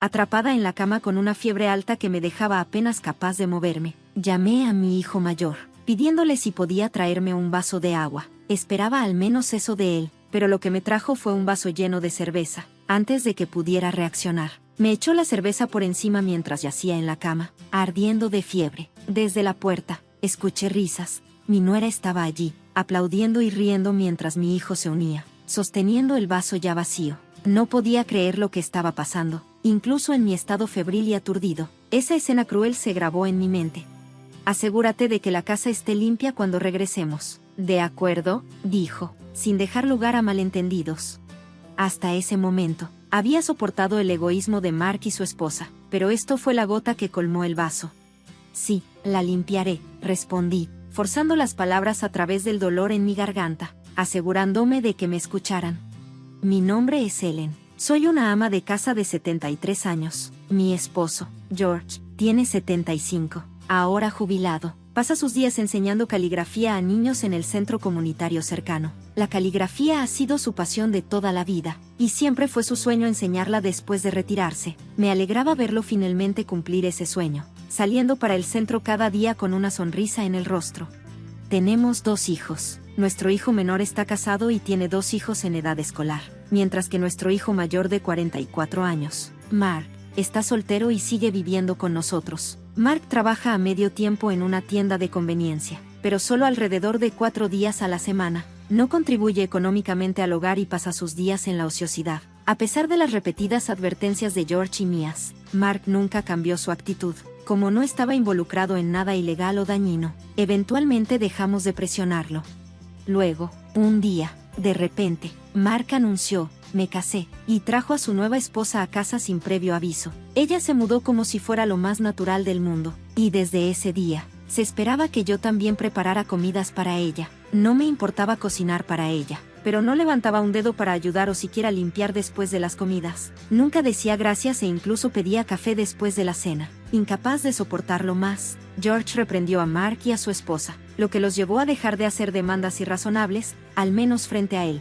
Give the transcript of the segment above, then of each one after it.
atrapada en la cama con una fiebre alta que me dejaba apenas capaz de moverme. Llamé a mi hijo mayor, pidiéndole si podía traerme un vaso de agua. Esperaba al menos eso de él, pero lo que me trajo fue un vaso lleno de cerveza. Antes de que pudiera reaccionar, me echó la cerveza por encima mientras yacía en la cama, ardiendo de fiebre. Desde la puerta, escuché risas. Mi nuera estaba allí, aplaudiendo y riendo mientras mi hijo se unía, sosteniendo el vaso ya vacío. No podía creer lo que estaba pasando, incluso en mi estado febril y aturdido. Esa escena cruel se grabó en mi mente. Asegúrate de que la casa esté limpia cuando regresemos. De acuerdo, dijo, sin dejar lugar a malentendidos. Hasta ese momento, había soportado el egoísmo de Mark y su esposa, pero esto fue la gota que colmó el vaso. Sí, la limpiaré, respondí, forzando las palabras a través del dolor en mi garganta, asegurándome de que me escucharan. Mi nombre es Ellen. Soy una ama de casa de 73 años. Mi esposo, George, tiene 75. Ahora jubilado, pasa sus días enseñando caligrafía a niños en el centro comunitario cercano. La caligrafía ha sido su pasión de toda la vida, y siempre fue su sueño enseñarla después de retirarse. Me alegraba verlo finalmente cumplir ese sueño, saliendo para el centro cada día con una sonrisa en el rostro. Tenemos 2 hijos. Nuestro hijo menor está casado y tiene 2 hijos en edad escolar, mientras que nuestro hijo mayor de 44 años, Mark, está soltero y sigue viviendo con nosotros. Mark trabaja a medio tiempo en una tienda de conveniencia, pero solo alrededor de 4 días a la semana. No contribuye económicamente al hogar y pasa sus días en la ociosidad. A pesar de las repetidas advertencias de George y mías, Mark nunca cambió su actitud. Como no estaba involucrado en nada ilegal o dañino, eventualmente dejamos de presionarlo. Luego, un día, de repente, Mark anunció: me casé, y trajo a su nueva esposa a casa sin previo aviso. Ella se mudó como si fuera lo más natural del mundo, y desde ese día, se esperaba que yo también preparara comidas para ella. No me importaba cocinar para ella, pero no levantaba un dedo para ayudar o siquiera limpiar después de las comidas. Nunca decía gracias e incluso pedía café después de la cena. Incapaz de soportarlo más, George reprendió a Mark y a su esposa, lo que los llevó a dejar de hacer demandas irrazonables, al menos frente a él.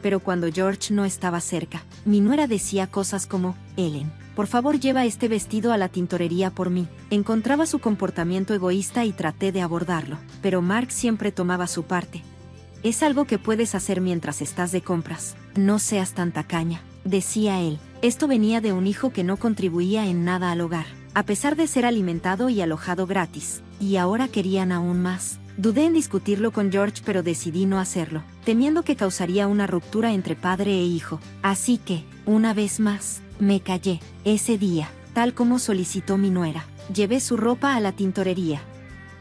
Pero cuando George no estaba cerca, mi nuera decía cosas como: Ellen, por favor lleva este vestido a la tintorería por mí. Encontraba su comportamiento egoísta y traté de abordarlo, pero Mark siempre tomaba su parte. Es algo que puedes hacer mientras estás de compras. No seas tan tacaña, decía él. Esto venía de un hijo que no contribuía en nada al hogar, a pesar de ser alimentado y alojado gratis. Y ahora querían aún más. Dudé en discutirlo con George, pero decidí no hacerlo, temiendo que causaría una ruptura entre padre e hijo. Así que, una vez más, me callé. Ese día, tal como solicitó mi nuera, llevé su ropa a la tintorería.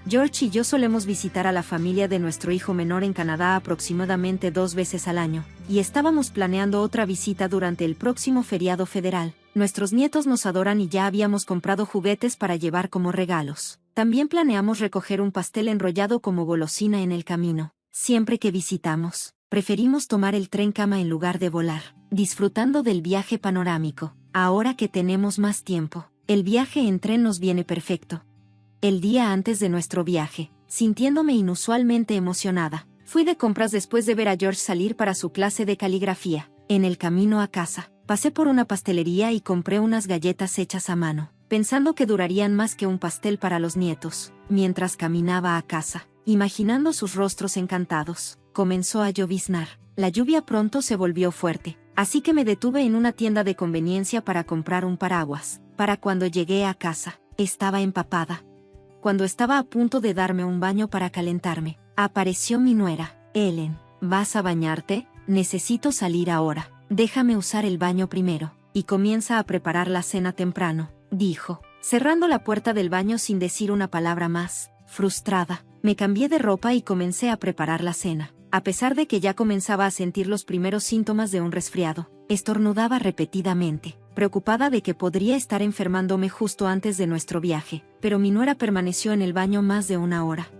George y yo solemos visitar a la familia de nuestro hijo menor en Canadá aproximadamente 2 veces al año, y estábamos planeando otra visita durante el próximo feriado federal. Nuestros nietos nos adoran y ya habíamos comprado juguetes para llevar como regalos. También planeamos recoger un pastel enrollado como golosina en el camino. Siempre que visitamos, preferimos tomar el tren cama en lugar de volar, disfrutando del viaje panorámico. Ahora que tenemos más tiempo, el viaje en tren nos viene perfecto. El día antes de nuestro viaje, sintiéndome inusualmente emocionada, fui de compras después de ver a George salir para su clase de caligrafía. En el camino a casa, pasé por una pastelería y compré unas galletas hechas a mano, pensando que durarían más que un pastel para los nietos. Mientras caminaba a casa, imaginando sus rostros encantados, comenzó a lloviznar. La lluvia pronto se volvió fuerte, así que me detuve en una tienda de conveniencia para comprar un paraguas. Para cuando llegué a casa, estaba empapada. Cuando estaba a punto de darme un baño para calentarme, apareció mi nuera. Ellen, ¿vas a bañarte? Necesito salir ahora. Déjame usar el baño primero. Y comienza a preparar la cena temprano, dijo, cerrando la puerta del baño sin decir una palabra más. Frustrada, me cambié de ropa y comencé a preparar la cena. A pesar de que ya comenzaba a sentir los primeros síntomas de un resfriado, estornudaba repetidamente, preocupada de que podría estar enfermándome justo antes de nuestro viaje, pero mi nuera permaneció en el baño más de 1 hora.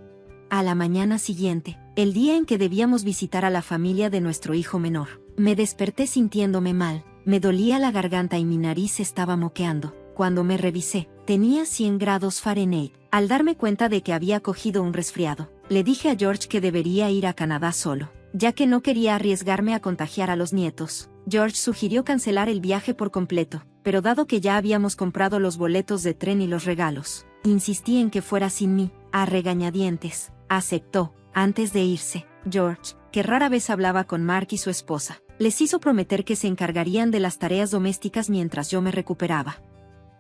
A la mañana siguiente, el día en que debíamos visitar a la familia de nuestro hijo menor, me desperté sintiéndome mal, me dolía la garganta y mi nariz estaba moqueando. Cuando me revisé, tenía 100 grados Fahrenheit. Al darme cuenta de que había cogido un resfriado, le dije a George que debería ir a Canadá solo, ya que no quería arriesgarme a contagiar a los nietos. George sugirió cancelar el viaje por completo, pero dado que ya habíamos comprado los boletos de tren y los regalos, insistí en que fuera sin mí, a regañadientes. Aceptó. Antes de irse, George, que rara vez hablaba con Mark y su esposa, les hizo prometer que se encargarían de las tareas domésticas mientras yo me recuperaba.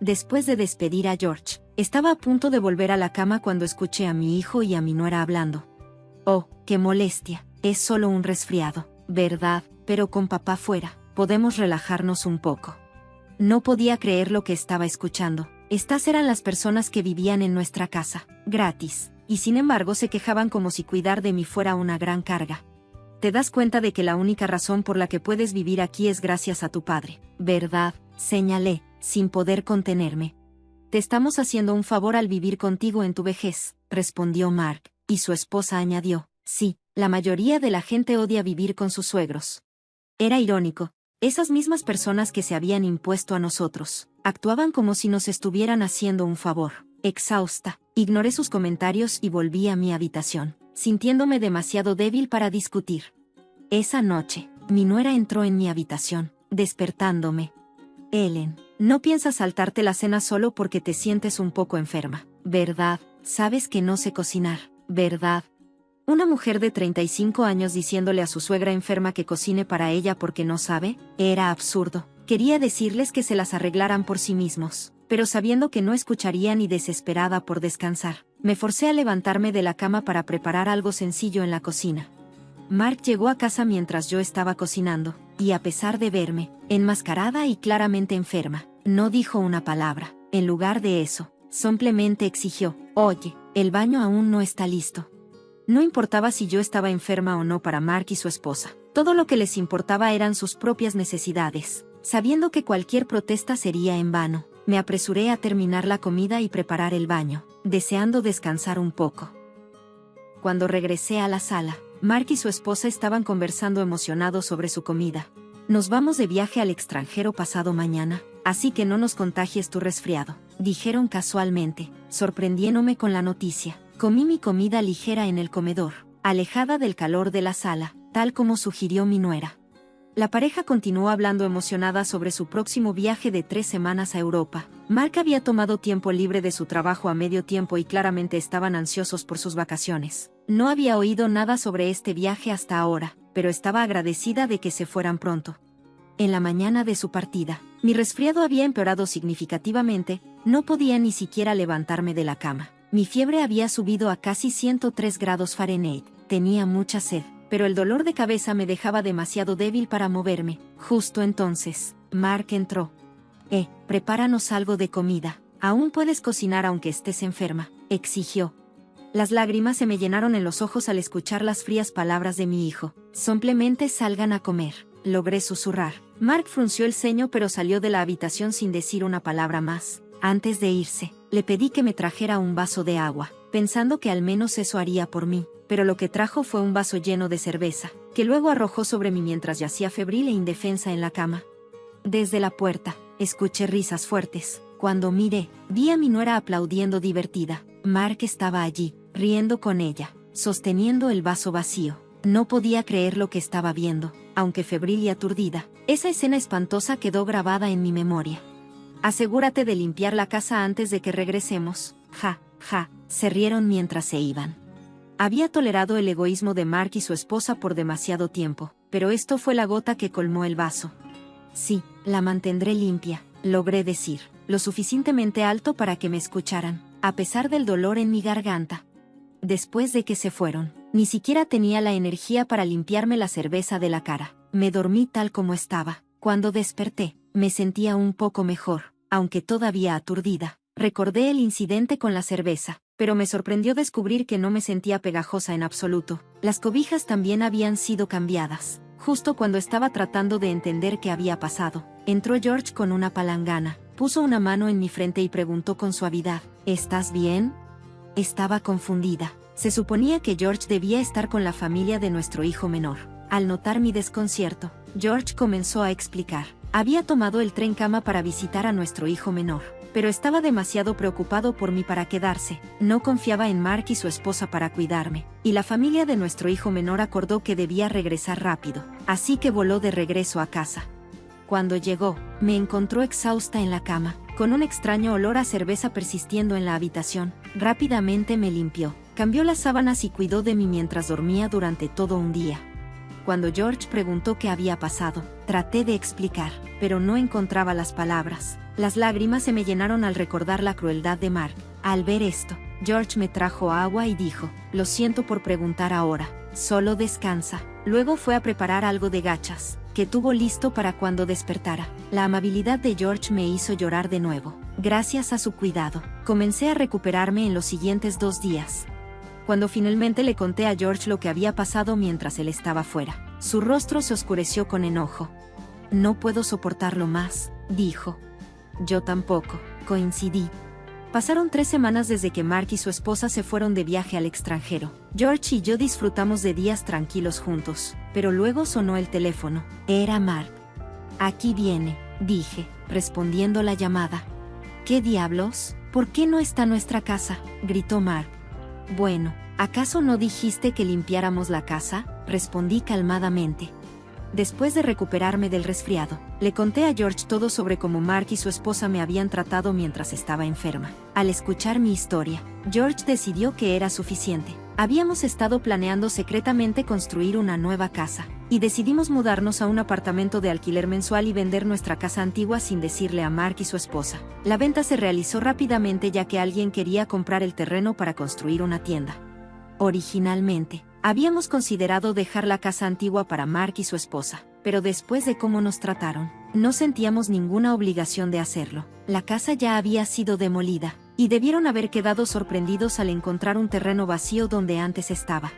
Después de despedir a George, estaba a punto de volver a la cama cuando escuché a mi hijo y a mi nuera hablando. Oh, qué molestia, es solo un resfriado, ¿verdad? Pero con papá fuera, podemos relajarnos un poco. No podía creer lo que estaba escuchando. Estas eran las personas que vivían en nuestra casa, gratis, y sin embargo se quejaban como si cuidar de mí fuera una gran carga. Te das cuenta de que la única razón por la que puedes vivir aquí es gracias a tu padre, ¿verdad? Señalé, sin poder contenerme. Te estamos haciendo un favor al vivir contigo en tu vejez, respondió Mark, y su esposa añadió, sí, la mayoría de la gente odia vivir con sus suegros. Era irónico. Esas mismas personas que se habían impuesto a nosotros, actuaban como si nos estuvieran haciendo un favor. Exhausta, ignoré sus comentarios y volví a mi habitación, sintiéndome demasiado débil para discutir. Esa noche, mi nuera entró en mi habitación, despertándome. Ellen, no piensas saltarte la cena solo porque te sientes un poco enferma, ¿verdad? Sabes que no sé cocinar, ¿verdad? Una mujer de 35 años diciéndole a su suegra enferma que cocine para ella porque no sabe, era absurdo. Quería decirles que se las arreglaran por sí mismos, pero sabiendo que no escucharían y desesperada por descansar, me forcé a levantarme de la cama para preparar algo sencillo en la cocina. Mark llegó a casa mientras yo estaba cocinando, y a pesar de verme, enmascarada y claramente enferma, no dijo una palabra. En lugar de eso, simplemente exigió, oye, el baño aún no está listo. No importaba si yo estaba enferma o no para Mark y su esposa. Todo lo que les importaba eran sus propias necesidades. Sabiendo que cualquier protesta sería en vano, me apresuré a terminar la comida y preparar el baño, deseando descansar un poco. Cuando regresé a la sala, Mark y su esposa estaban conversando emocionados sobre su comida. Nos vamos de viaje al extranjero pasado mañana, así que no nos contagies tu resfriado, dijeron casualmente, sorprendiéndome con la noticia. Comí mi comida ligera en el comedor, alejada del calor de la sala, tal como sugirió mi nuera. La pareja continuó hablando emocionada sobre su próximo viaje de 3 semanas a Europa. Mark había tomado tiempo libre de su trabajo a medio tiempo y claramente estaban ansiosos por sus vacaciones. No había oído nada sobre este viaje hasta ahora, pero estaba agradecida de que se fueran pronto. En la mañana de su partida, mi resfriado había empeorado significativamente, no podía ni siquiera levantarme de la cama. Mi fiebre había subido a casi 103 grados Fahrenheit, tenía mucha sed, pero el dolor de cabeza me dejaba demasiado débil para moverme. Justo entonces, Mark entró. Prepáranos algo de comida. Aún puedes cocinar aunque estés enferma, exigió. Las lágrimas se me llenaron en los ojos al escuchar las frías palabras de mi hijo. Simplemente salgan a comer, logré susurrar. Mark frunció el ceño pero salió de la habitación sin decir una palabra más. Antes de irse, le pedí que me trajera un vaso de agua, pensando que al menos eso haría por mí, pero lo que trajo fue un vaso lleno de cerveza, que luego arrojó sobre mí mientras yacía febril e indefensa en la cama. Desde la puerta, escuché risas fuertes. Cuando miré, vi a mi nuera aplaudiendo divertida. Mark estaba allí, riendo con ella, sosteniendo el vaso vacío. No podía creer lo que estaba viendo, aunque febril y aturdida. Esa escena espantosa quedó grabada en mi memoria. Asegúrate de limpiar la casa antes de que regresemos. Ja, se rieron mientras se iban. Había tolerado el egoísmo de Mark y su esposa por demasiado tiempo, pero esto fue la gota que colmó el vaso. Sí, la mantendré limpia, logré decir, lo suficientemente alto para que me escucharan, a pesar del dolor en mi garganta. Después de que se fueron, ni siquiera tenía la energía para limpiarme la cerveza de la cara. Me dormí tal como estaba. Cuando desperté, me sentía un poco mejor, aunque todavía aturdida. Recordé el incidente con la cerveza, pero me sorprendió descubrir que no me sentía pegajosa en absoluto. Las cobijas también habían sido cambiadas. Justo cuando estaba tratando de entender qué había pasado, entró George con una palangana, puso una mano en mi frente y preguntó con suavidad, ¿estás bien? Estaba confundida. Se suponía que George debía estar con la familia de nuestro hijo menor. Al notar mi desconcierto, George comenzó a explicar. Había tomado el tren cama para visitar a nuestro hijo menor, pero estaba demasiado preocupado por mí para quedarse. No confiaba en Mark y su esposa para cuidarme, y la familia de nuestro hijo menor acordó que debía regresar rápido, así que voló de regreso a casa. Cuando llegó, me encontró exhausta en la cama, con un extraño olor a cerveza persistiendo en la habitación. Rápidamente me limpió, cambió las sábanas y cuidó de mí mientras dormía durante todo un día. Cuando George preguntó qué había pasado, traté de explicar, pero no encontraba las palabras. Las lágrimas se me llenaron al recordar la crueldad de Mark. Al ver esto, George me trajo agua y dijo, «Lo siento por preguntar ahora, solo descansa». Luego fue a preparar algo de gachas, que tuvo listo para cuando despertara. La amabilidad de George me hizo llorar de nuevo. Gracias a su cuidado, comencé a recuperarme en los siguientes 2 días. Cuando finalmente le conté a George lo que había pasado mientras él estaba fuera, su rostro se oscureció con enojo. «No puedo soportarlo más», dijo. Yo tampoco, coincidí. Pasaron 3 semanas desde que Mark y su esposa se fueron de viaje al extranjero. George y yo disfrutamos de días tranquilos juntos, pero luego sonó el teléfono. Era Mark. «Aquí viene», dije, respondiendo la llamada. «¿Qué diablos? ¿Por qué no está nuestra casa?», gritó Mark. «Bueno, ¿acaso no dijiste que limpiáramos la casa?», respondí calmadamente. Después de recuperarme del resfriado, le conté a George todo sobre cómo Mark y su esposa me habían tratado mientras estaba enferma. Al escuchar mi historia, George decidió que era suficiente. Habíamos estado planeando secretamente construir una nueva casa, y decidimos mudarnos a un apartamento de alquiler mensual y vender nuestra casa antigua sin decirle a Mark y su esposa. La venta se realizó rápidamente ya que alguien quería comprar el terreno para construir una tienda. Originalmente, habíamos considerado dejar la casa antigua para Mark y su esposa, pero después de cómo nos trataron, no sentíamos ninguna obligación de hacerlo. La casa ya había sido demolida, y debieron haber quedado sorprendidos al encontrar un terreno vacío donde antes estaba.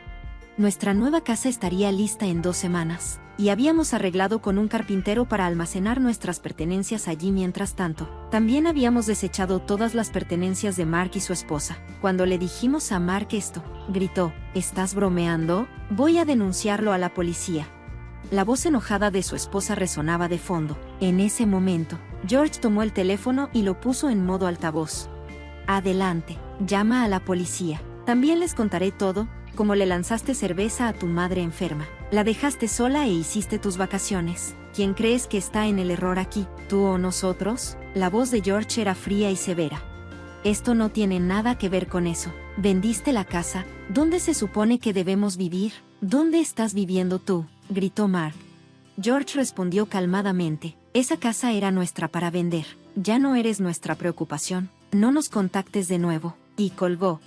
Nuestra nueva casa estaría lista en 2 semanas, y habíamos arreglado con un carpintero para almacenar nuestras pertenencias allí mientras tanto. También habíamos desechado todas las pertenencias de Mark y su esposa. Cuando le dijimos a Mark esto, gritó, «¿Estás bromeando? Voy a denunciarlo a la policía». La voz enojada de su esposa resonaba de fondo. En ese momento, George tomó el teléfono y lo puso en modo altavoz. «Adelante, llama a la policía. También les contaré todo, como le lanzaste cerveza a tu madre enferma. La dejaste sola e hiciste tus vacaciones. ¿Quién crees que está en el error aquí, tú o nosotros?». La voz de George era fría y severa. «Esto no tiene nada que ver con eso. Vendiste la casa. ¿Dónde se supone que debemos vivir? ¿Dónde estás viviendo tú?», gritó Mark. George respondió calmadamente, «Esa casa era nuestra para vender. Ya no eres nuestra preocupación. No nos contactes de nuevo», y colgó.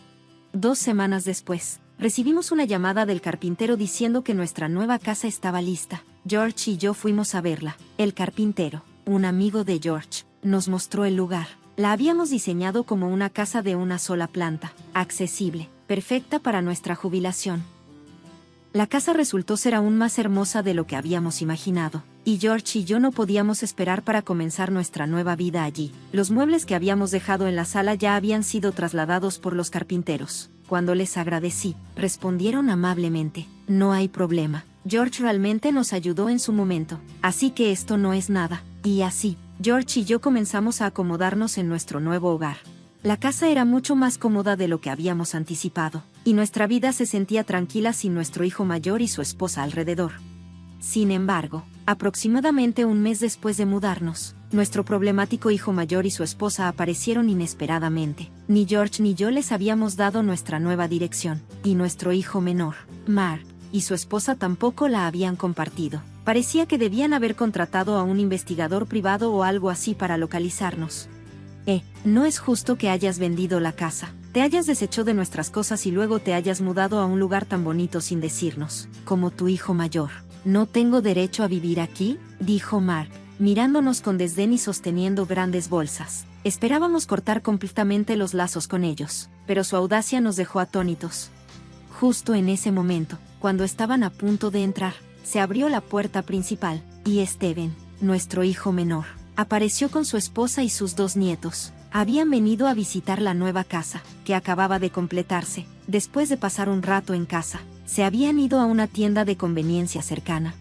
2 semanas después, recibimos una llamada del carpintero diciendo que nuestra nueva casa estaba lista. George y yo fuimos a verla. El carpintero, un amigo de George, nos mostró el lugar. La habíamos diseñado como una casa de una sola planta, accesible, perfecta para nuestra jubilación. La casa resultó ser aún más hermosa de lo que habíamos imaginado, y George y yo no podíamos esperar para comenzar nuestra nueva vida allí. Los muebles que habíamos dejado en la sala ya habían sido trasladados por los carpinteros. Cuando les agradecí, respondieron amablemente, «No hay problema. George realmente nos ayudó en su momento, así que esto no es nada». Y así, George y yo comenzamos a acomodarnos en nuestro nuevo hogar. La casa era mucho más cómoda de lo que habíamos anticipado, y nuestra vida se sentía tranquila sin nuestro hijo mayor y su esposa alrededor. Sin embargo, aproximadamente un mes después de mudarnos, nuestro problemático hijo mayor y su esposa aparecieron inesperadamente. Ni George ni yo les habíamos dado nuestra nueva dirección, y nuestro hijo menor, Mark, y su esposa tampoco la habían compartido. Parecía que debían haber contratado a un investigador privado o algo así para localizarnos. No es justo que hayas vendido la casa, te hayas deshecho de nuestras cosas y luego te hayas mudado a un lugar tan bonito sin decirnos, como tu hijo mayor. «¿No tengo derecho a vivir aquí?», dijo Mark, mirándonos con desdén y sosteniendo grandes bolsas. Esperábamos cortar completamente los lazos con ellos, pero su audacia nos dejó atónitos. Justo en ese momento, cuando estaban a punto de entrar, se abrió la puerta principal, y Steven, nuestro hijo menor, apareció con su esposa y sus 2 nietos. Habían venido a visitar la nueva casa, que acababa de completarse. Después de pasar un rato en casa, se habían ido a una tienda de conveniencia cercana.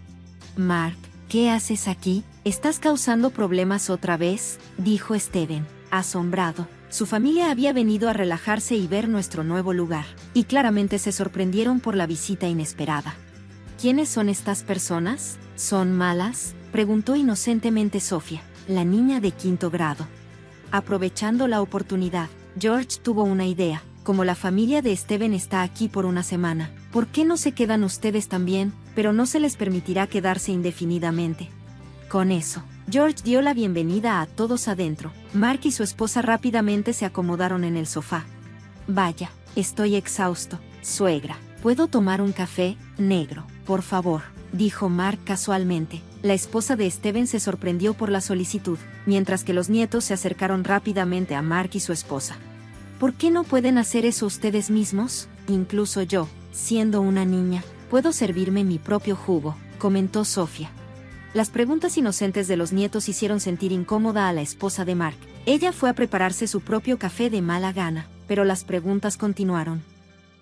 «Mark, ¿qué haces aquí? ¿Estás causando problemas otra vez?», dijo Steven, asombrado. Su familia había venido a relajarse y ver nuestro nuevo lugar, y claramente se sorprendieron por la visita inesperada. «¿Quiénes son estas personas? ¿Son malas?», Preguntó inocentemente Sofía, la niña de 5º grado. Aprovechando la oportunidad, George tuvo una idea. Como la familia de Steven está aquí por una semana, ¿por qué no se quedan ustedes también? Pero no se les permitirá quedarse indefinidamente. Con eso, George dio la bienvenida a todos adentro. Mark y su esposa rápidamente se acomodaron en el sofá. Vaya, estoy exhausto, suegra. ¿Puedo tomar un café, negro, por favor?, dijo Mark casualmente. La esposa de Steven se sorprendió por la solicitud, mientras que los nietos se acercaron rápidamente a Mark y su esposa. ¿Por qué no pueden hacer eso ustedes mismos? Incluso yo, siendo una niña, puedo servirme mi propio jugo, comentó Sofía. Las preguntas inocentes de los nietos hicieron sentir incómoda a la esposa de Mark. Ella fue a prepararse su propio café de mala gana, pero las preguntas continuaron.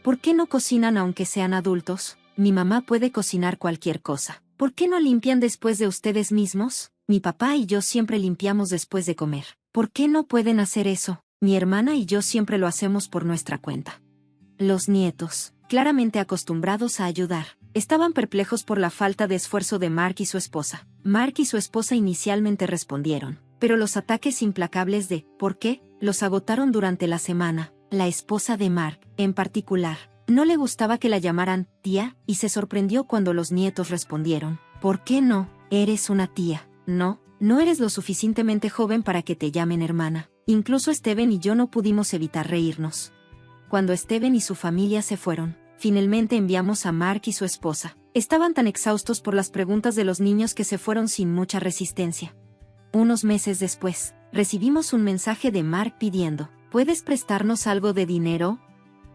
¿Por qué no cocinan aunque sean adultos? Mi mamá puede cocinar cualquier cosa. ¿Por qué no limpian después de ustedes mismos? Mi papá y yo siempre limpiamos después de comer. ¿Por qué no pueden hacer eso? Mi hermana y yo siempre lo hacemos por nuestra cuenta. Los nietos, claramente acostumbrados a ayudar, estaban perplejos por la falta de esfuerzo de Mark y su esposa. Mark y su esposa inicialmente respondieron, pero los ataques implacables de ¿por qué?, los agotaron durante la semana. La esposa de Mark, en particular, no le gustaba que la llamaran tía, y se sorprendió cuando los nietos respondieron, ¿por qué no? Eres una tía. No, no eres lo suficientemente joven para que te llamen hermana. Incluso Steven y yo no pudimos evitar reírnos. Cuando Steven y su familia se fueron, finalmente enviamos a Mark y su esposa. Estaban tan exhaustos por las preguntas de los niños que se fueron sin mucha resistencia. Unos meses después, recibimos un mensaje de Mark pidiendo, ¿puedes prestarnos algo de dinero?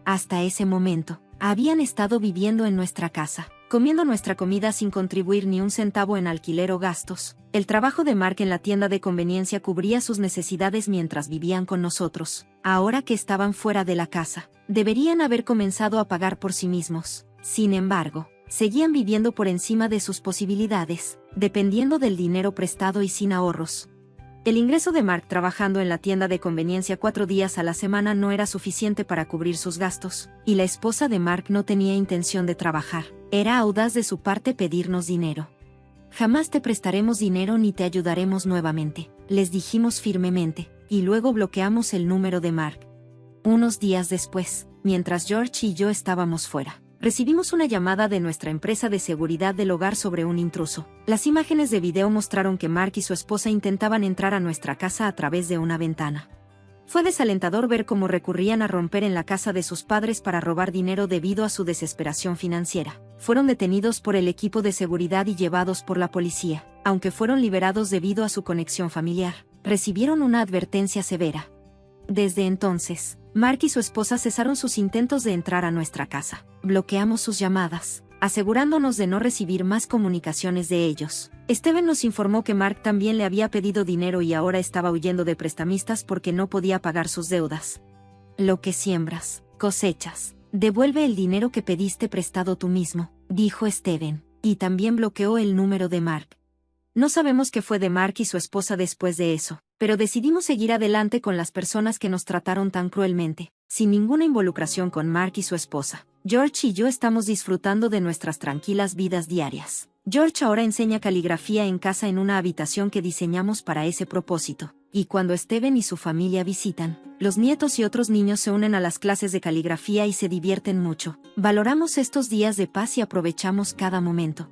Hasta ese momento, habían estado viviendo en nuestra casa, comiendo nuestra comida sin contribuir ni un centavo en alquiler o gastos. El trabajo de Mark en la tienda de conveniencia cubría sus necesidades mientras vivían con nosotros. Ahora que estaban fuera de la casa, deberían haber comenzado a pagar por sí mismos. Sin embargo, seguían viviendo por encima de sus posibilidades, dependiendo del dinero prestado y sin ahorros. El ingreso de Mark trabajando en la tienda de conveniencia 4 días a la semana no era suficiente para cubrir sus gastos, y la esposa de Mark no tenía intención de trabajar. Era audaz de su parte pedirnos dinero. Jamás te prestaremos dinero ni te ayudaremos nuevamente, les dijimos firmemente, y luego bloqueamos el número de Mark. Unos días después, mientras George y yo estábamos fuera, recibimos una llamada de nuestra empresa de seguridad del hogar sobre un intruso. Las imágenes de video mostraron que Mark y su esposa intentaban entrar a nuestra casa a través de una ventana. Fue desalentador ver cómo recurrían a romper en la casa de sus padres para robar dinero debido a su desesperación financiera. Fueron detenidos por el equipo de seguridad y llevados por la policía. Aunque fueron liberados debido a su conexión familiar, recibieron una advertencia severa. Desde entonces, Mark y su esposa cesaron sus intentos de entrar a nuestra casa. Bloqueamos sus llamadas, asegurándonos de no recibir más comunicaciones de ellos. Steven nos informó que Mark también le había pedido dinero y ahora estaba huyendo de prestamistas porque no podía pagar sus deudas. Lo que siembras, cosechas. Devuelve el dinero que pediste prestado tú mismo, dijo Steven, y también bloqueó el número de Mark. No sabemos qué fue de Mark y su esposa después de eso, pero decidimos seguir adelante con las personas que nos trataron tan cruelmente, sin ninguna involucración con Mark y su esposa. George y yo estamos disfrutando de nuestras tranquilas vidas diarias. George ahora enseña caligrafía en casa en una habitación que diseñamos para ese propósito, y cuando Steven y su familia visitan, los nietos y otros niños se unen a las clases de caligrafía y se divierten mucho. Valoramos estos días de paz y aprovechamos cada momento.